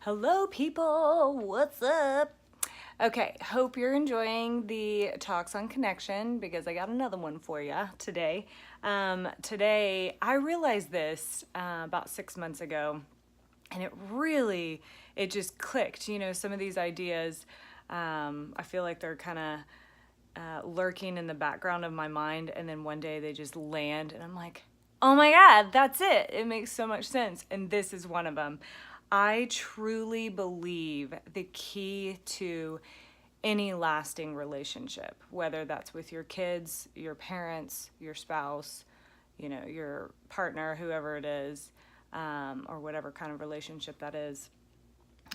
Hello people, what's up? Okay, hope you're enjoying the talks on connection because I got another one for you today. Today, I realized this about 6 months ago, and it just clicked. You know, some of these ideas, I feel like they're kind of lurking in the background of my mind, and then one day they just land, and I'm like, oh my God, that's it. It makes so much sense. And this is one of them. I truly believe the key to any lasting relationship, whether that's with your kids, your parents, your spouse, you know, your partner, whoever it is, or whatever kind of relationship that is,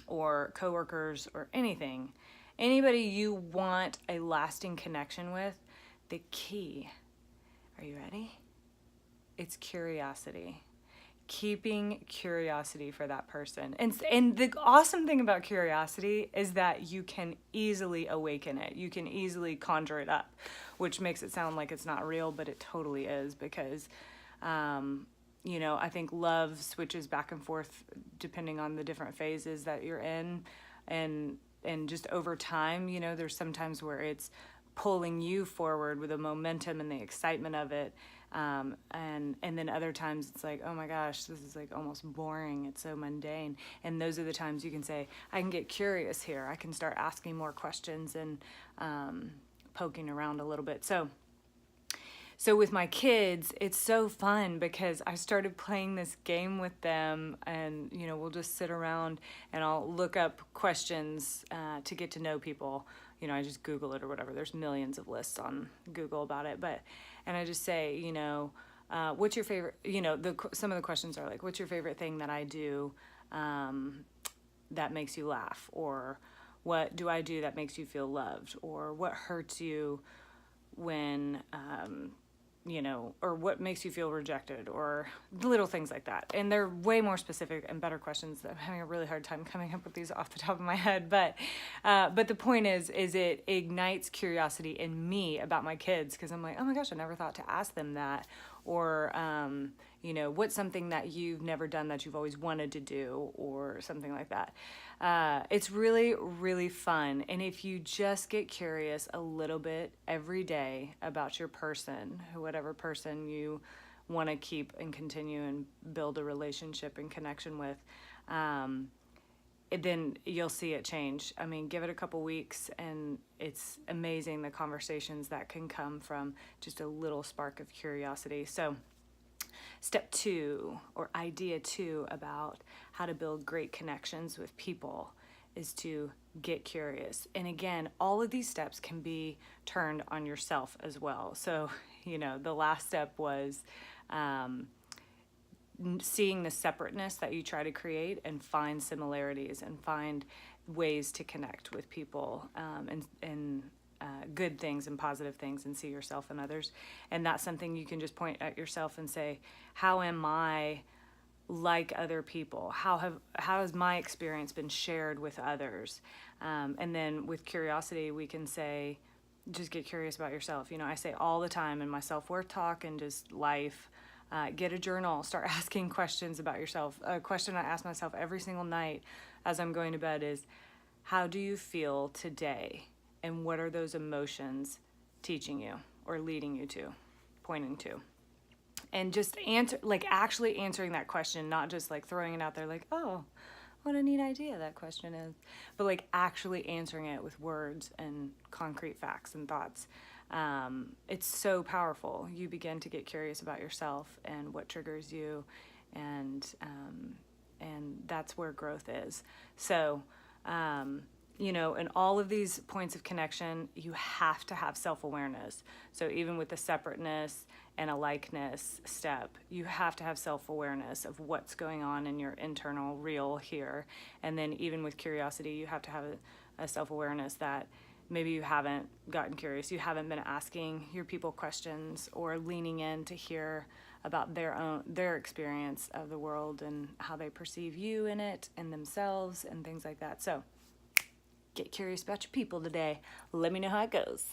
or coworkers or anything, anybody you want a lasting connection with, the key, are you ready? It's curiosity. Keeping curiosity for that person. And the awesome thing about curiosity is that you can easily awaken it. You can easily conjure it up, which makes it sound like it's not real, but it totally is because, you know, I think love switches back and forth depending on the different phases that you're in. And just over time, you know, there's sometimes where it's pulling you forward with the momentum and the excitement of it. And then other times it's like, oh my gosh, this is like almost boring. It's so mundane. And those are the times you can say, I can get curious here. I can start asking more questions and poking around a little bit. So with my kids, it's so fun because I started playing this game with them, and you know, we'll just sit around and I'll look up questions to get to know people. You know, I just Google it or whatever. There's millions of lists on Google about it, and I just say, you know, what's your favorite? You know, some of the questions are like, what's your favorite thing that I do that makes you laugh, or what do I do that makes you feel loved, or what hurts you when you know, or what makes you feel rejected, or little things like that. And they're way more specific and better questions. I'm having a really hard time coming up with these off the top of my head, but the point is it ignites curiosity in me about my kids, because I'm like, oh my gosh, I never thought to ask them that. Or you know, what's something that you've never done that you've always wanted to do, or something like that. It's really, really fun. And if you just get curious a little bit every day about your person, whatever person you want to keep and continue and build a relationship and connection with, then you'll see it change. I mean, give it a couple weeks and it's amazing the conversations that can come from just a little spark of curiosity. So step 2, or idea 2 about how to build great connections with people, is to get curious. And again, all of these steps can be turned on yourself as well. So, you know, the last step was seeing the separateness that you try to create and find similarities and find ways to connect with people, and good things and positive things, and see yourself and others. And that's something you can just point at yourself and say, how am I like other people? How has my experience been shared with others? And then with curiosity, we can say, just get curious about yourself. You know, I say all the time in my self-worth talk and just life, get a journal, start asking questions about yourself. A question I ask myself every single night as I'm going to bed is, how do you feel today? And what are those emotions teaching you or leading you to, pointing to? And just actually answering that question, not just like throwing it out there like, oh, what a neat idea that question is, but like actually answering it with words and concrete facts and thoughts. It's so powerful. You begin to get curious about yourself and what triggers you, and that's where growth is. So, you know, in all of these points of connection, you have to have self-awareness. So even with the separateness and a likeness step, you have to have self-awareness of what's going on in your internal real here. And then even with curiosity, you have to have a self-awareness that maybe you haven't gotten curious, you haven't been asking your people questions or leaning in to hear about their experience of the world and how they perceive you in it and themselves and things like that. So get curious about your people today. Let me know how it goes.